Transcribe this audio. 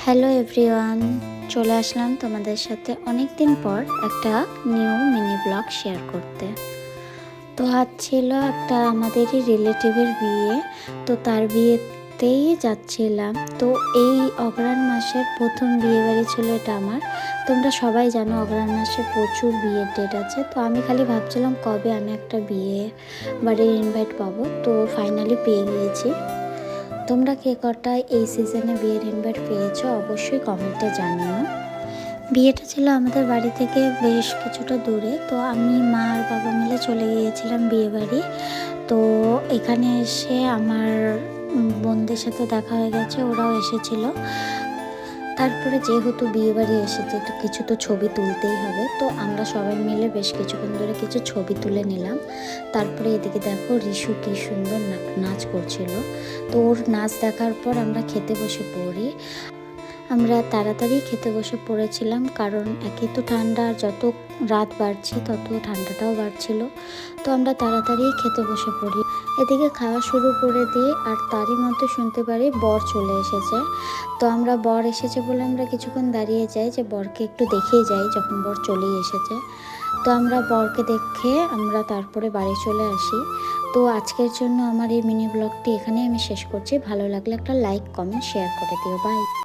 Hello everyone, চলে আসলাম তোমাদের সাথে অনেক দিন পর একটা নিউ মিনি ব্লগ শেয়ার করতে। তো আজ ছিল একটা আমাদেরই রিলেটিভের বিয়ে, তো তার বিয়েতেই যাচ্ছিলাম। তো এই অগ্রহায়ণ মাসের প্রথম বিয়ে বাড়ি ছিল এটা আমার। তোমরা সবাই জানো অগ্রহায়ণ মাসে প্রচুর বিয়ের ডেট আছে। তো আমি খালি ভাবছিলাম কবে আমি একটা বিয়ে বাড়ির ইনভাইট পাবো, তো ফাইনালি পেয়ে গিয়েছি। তোমরা কে কটা এই সিজনে বিয়ের ইনভাইট পেয়েছো অবশ্যই কমেন্টে জানিও। বিয়েটা ছিল আমাদের বাড়ি থেকে বেশ কিছুটা দূরে, তো আমি মা আর বাবা মিলে চলে গিয়েছিলাম বিয়ে বাড়ি। তো এখানে এসে আমার বোনদের সাথে দেখা হয়ে গেছে, ওরাও এসেছিল। তারপরে যেহেতু বিয়ে বাড়ি এসেছে তো কিছু তো ছবি তুলতেই হবে, তো আমরা সবাই মিলে বেশ কিছুক্ষণ ধরে কিছু ছবি তুলে নিলাম। তারপরে এদিকে দেখো রিশু কি সুন্দর নাচ করছিল। তো ওর নাচ দেখার পর আমরা খেতে বসে পড়ি। আমরা তাড়াতাড়ি খেতে বসে পড়েছিলাম, কারণ একে তো ঠান্ডা, আর যত রাত বাড়ছে তত ঠান্ডাটাও বাড়ছিল। তো আমরা তাড়াতাড়ি খেতে বসে পড়ি। এদিকে খাওয়া শুরু করে দিই, আর তারই মধ্যে শুনতে পারি বর চলে এসেছে। তো আমরা বর এসেছে বলে আমরা কিছুক্ষণ দাঁড়িয়ে যাই যে বরকে একটু দেখিয়ে যাই যখন বর চলেই এসেছে। তো আমরা বরকে দেখে আমরা তারপরে বাড়ি চলে আসি। তো আজকের জন্য আমার এই মিনি ব্লগটি এখানেই আমি শেষ করছি। ভালো লাগলে একটা লাইক, কমেন্ট, শেয়ার করে দিও। বাই।